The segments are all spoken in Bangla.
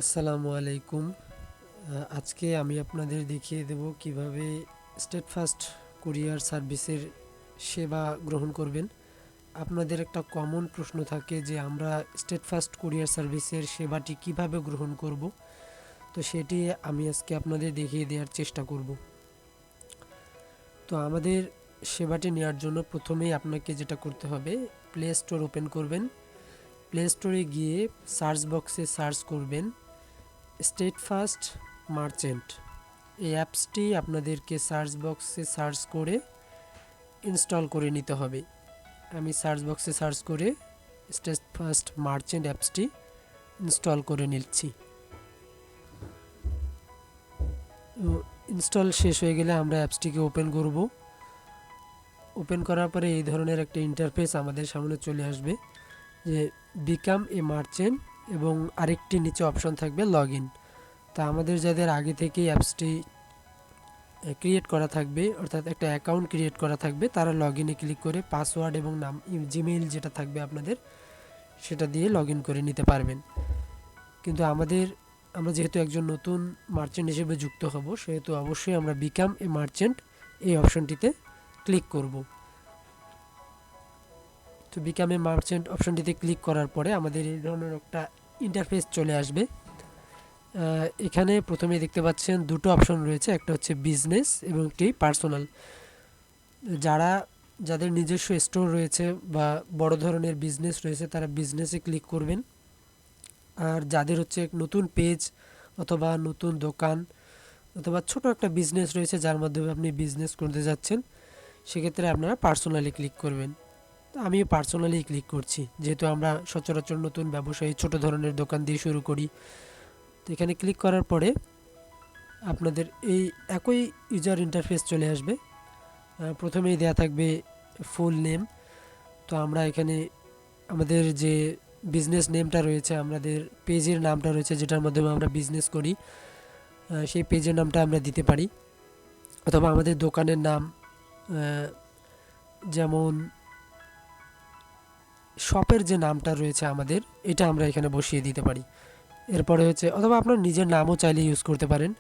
আসসালামু আলাইকুম। আজকে আমি আপনাদের দেখিয়ে দেব কিভাবে স্টেটফাস্ট কুরিয়ার সার্ভিসের সেবা গ্রহণ করবেন। আপনাদের একটা কমন প্রশ্ন থাকে যে আমরা স্টেটফাস্ট কুরিয়ার সার্ভিসের সেবাটি কিভাবে গ্রহণ করব, তো সেটি আমি আজকে আপনাদের দেখিয়ে দেওয়ার চেষ্টা করব। তো আমাদের সেবাটি নেওয়ার জন্য প্রথমেই আপনাকে যেটা করতে হবে, প্লে স্টোর ওপেন করবেন। প্লে স্টোরে গিয়ে সার্চ বক্সে সার্চ করবেন স্টেটফাস্ট মার্চেন্ট। এই অ্যাপসটি আপনাদেরকে সার্চ বক্সে সার্চ করে ইনস্টল করে নিতে হবে। আমি সার্চ বক্সে সার্চ করে স্টেটফাস্ট মার্চেন্ট অ্যাপসটি ইনস্টল করে নিচ্ছি। তো ইনস্টল শেষ হয়ে গেলে আমরা অ্যাপসটিকে ওপেন করব। ওপেন করার পরে এই ধরনের একটা ইন্টারফেস আমাদের সামনে চলে আসবে যে বিকাম এ মার্চেন্ট এবং আরেকটি নিচে অপশন থাকবে লগ ইন। তা আমাদের যাদের আগে থেকেই অ্যাপসটি ক্রিয়েট করা থাকবে, অর্থাৎ একটা অ্যাকাউন্ট ক্রিয়েট করা থাকবে, তারা লগ ইনে ক্লিক করে পাসওয়ার্ড এবং নাম জিমেইল যেটা থাকবে আপনাদের সেটা দিয়ে লগ ইন করে নিতে পারবেন। কিন্তু আমরা যেহেতু একজন নতুন মার্চেন্ট হিসেবে যুক্ত হব, সেহেতু অবশ্যই আমরা বিকাম এ মার্চেন্ট এই অপশনটিতে ক্লিক করব। তো বিকাম এ মার্চেন্ট অপশনটিতে ক্লিক করার পরে আমাদের এই ধরনের একটা ইন্টারফেস চলে আসবে। এখানে প্রথমে দেখতে পাচ্ছেন দুটো অপশন রয়েছে, একটা হচ্ছে বিজনেস এবং একটি পার্সোনাল। যাদের নিজস্ব স্টোর রয়েছে বা বড় ধরনের বিজনেস রয়েছে তারা বিজনেসে ক্লিক করবেন। আর যাদের হচ্ছে নতুন পেজ অথবা নতুন দোকান অথবা ছোট একটা বিজনেস রয়েছে যার মাধ্যমে আপনি বিজনেস করতে যাচ্ছেন, সেক্ষেত্রে আপনারা পার্সোনালি ক্লিক করবেন। তো আমি পার্সোনালি ক্লিক করছি, যেহেতু আমরা সচরাচর নতুন ব্যবসায়ী ছোট ধরনের দোকান দিয়ে শুরু করি। তো এখানে ক্লিক করার পরে আপনাদের এই একই ইউজার ইন্টারফেস চলে আসবে। প্রথমেই দেয়া থাকবে ফুল নেম। তো আমরা এখানে আমাদের যে বিজনেস নেমটা রয়েছে, আমাদের পেজের নামটা রয়েছে যেটার মাধ্যমে আমরা বিজনেস করি, সেই পেজের নামটা আমরা দিতে পারি, অথবা আমাদের দোকানের নাম, যেমন শপের যে নামটা রয়েছে আমাদের, এটা আমরা এখানে বসিয়ে দিতে পারি। এরপরে হচ্ছে অথবা আপনার নিজের নামও চাইলে ইউজ করতে পারেন।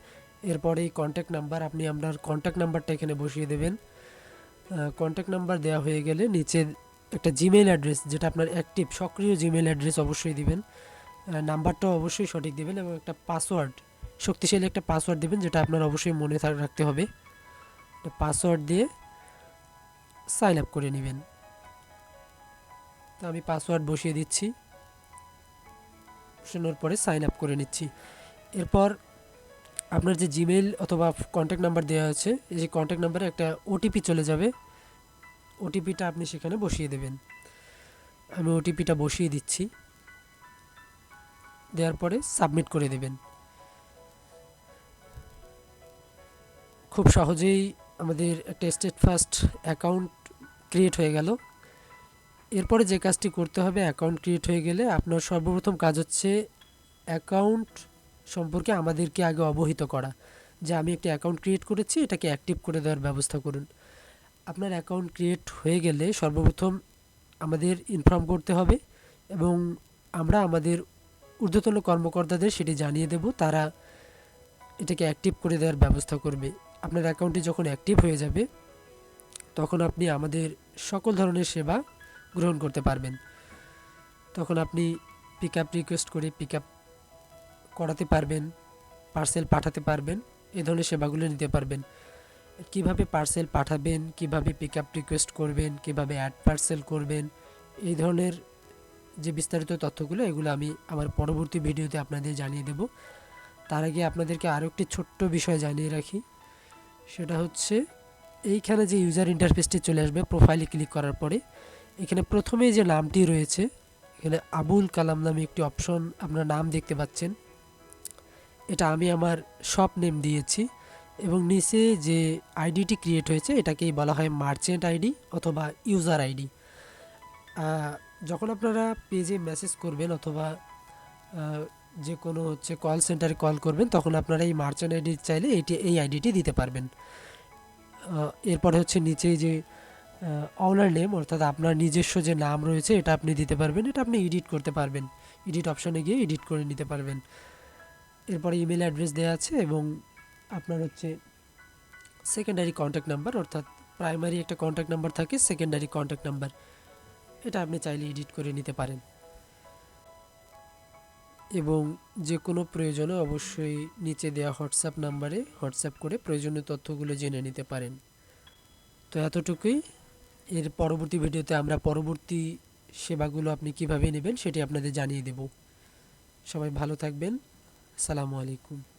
এরপরে এই কন্ট্যাক্ট নাম্বার, আপনি আপনার কন্ট্যাক্ট নাম্বারটা এখানে বসিয়ে দেবেন। কন্ট্যাক্ট নাম্বার দেওয়া হয়ে গেলে নিচে একটা জিমেইল অ্যাড্রেস, যেটা আপনার অ্যাক্টিভ সক্রিয় জিমেইল অ্যাড্রেস অবশ্যই দিবেন। নাম্বারটাও অবশ্যই সঠিক দিবেন এবং একটা পাসওয়ার্ড, শক্তিশালী একটা পাসওয়ার্ড দিবেন, যেটা আপনার অবশ্যই মনে রাখতে হবে। পাসওয়ার্ড দিয়ে সাইন আপ করে নেবেন। তো আমি পাসওয়ার্ড বসিয়ে দিচ্ছি, বসানোর পরে সাইন আপ করে নিচ্ছি। এরপর আপনার যে জিমেইল অথবা কন্ট্যাক্ট নাম্বার দেওয়া আছে, এই যে কন্ট্যাক্ট নাম্বারে একটা ওটিপি চলে যাবে, ওটিপিটা আপনি সেখানে বসিয়ে দেবেন। আমি ওটিপিটা বসিয়ে দিচ্ছি, দেওয়ার পরে সাবমিট করে দেবেন। খুব সহজেই আমাদের একটা স্টেটফাস্ট অ্যাকাউন্ট ক্রিয়েট হয়ে গেল। এরপরে যে কাজটি করতে হবে, অ্যাকাউন্ট ক্রিয়েট হয়ে গেলে আপনার সর্বপ্রথম কাজ হচ্ছে অ্যাকাউন্ট সম্পর্কে আমাদেরকে আগে অবহিত করা, যে আমি একটা অ্যাকাউন্ট ক্রিয়েট করেছি, এটাকে অ্যাক্টিভ করে দেওয়ার ব্যবস্থা করুন। আপনার অ্যাকাউন্ট ক্রিয়েট হয়ে গেলে সর্বপ্রথম আমাদের ইনফর্ম করতে হবে এবং আমরা আমাদের ঊর্ধ্বতন কর্মকর্তাদের সেটি জানিয়ে দেব, তারা এটাকে অ্যাক্টিভ করে দেওয়ার ব্যবস্থা করবে। আপনার অ্যাকাউন্টটি যখন অ্যাক্টিভ হয়ে যাবে, তখন আপনি আমাদের সকল ধরনের সেবা গ্রহণ করতে পারবেন। তখন আপনি পিক আপ রিকোয়েস্ট করে পিক আপ করাতে পারবেন, পার্সেল পাঠাতে পারবেন, এই ধরনের সেবাগুলো নিতে পারবেন। কিভাবে পার্সেল পাঠাবেন, কিভাবে পিক আপ রিকোয়েস্ট করবেন, কিভাবে অ্যাড পার্সেল করবেন, এই ধরনের যে বিস্তারিত তথ্যগুলো, এগুলো আমি আমার পরবর্তী ভিডিওতে আপনাদের জানিয়ে দেব। তার আগে আপনাদেরকে আরও একটি ছোট্ট বিষয় জানিয়ে রাখি, সেটা হচ্ছে এইখানে যে ইউজার ইন্টারফেসটি চলে আসবে প্রোফাইলে ক্লিক করার পরে, এখানে প্রথমেই যে নামটি রয়েছে, এখানে আবুল কালাম নামে একটি অপশন আপনার নাম দেখতে পাচ্ছেন, এটা আমি আমার শপ নেম দিয়েছি এবং নিচে যে আইডিটি ক্রিয়েট হয়েছে এটাকেই বলা হয় মার্চেন্ট আইডি অথবা ইউজার আইডি। যখন আপনারা পেজে মেসেজ করবেন অথবা যে কোনো হচ্ছে কল সেন্টারে কল করবেন, তখন আপনারা এই মার্চেন্ট আইডি চাইলে এই আইডিটি দিতে পারবেন। এরপরে হচ্ছে নিচে যে অনার নেম, অর্থাৎ আপনার নিজস্ব যে নাম রয়েছে এটা আপনি দিতে পারবেন, এটা আপনি এডিট করতে পারবেন, এডিট অপশনে গিয়ে এডিট করে নিতে পারবেন। এরপরে ইমেল অ্যাড্রেস দেওয়া আছে এবং আপনার হচ্ছে সেকেন্ডারি কন্ট্যাক্ট নাম্বার, অর্থাৎ প্রাইমারি একটা কন্ট্যাক্ট নাম্বার থাকে, সেকেন্ডারি কন্ট্যাক্ট নাম্বার, এটা আপনি চাইলে এডিট করে নিতে পারেন। এবং যে কোনো প্রয়োজনে অবশ্যই নিচে দেওয়া হোয়াটসঅ্যাপ নাম্বারে হোয়াটসঅ্যাপ করে প্রয়োজনীয় তথ্যগুলো জেনে নিতে পারেন। তো এতটুকুই। এর পরবর্তী ভিডিওতে আমরা পরবর্তী সেবাগুলো আপনি কিভাবে নেবেন সেটি আপনাদের জানিয়ে দেব। সবাই ভালো থাকবেন। আসসালামু আলাইকুম।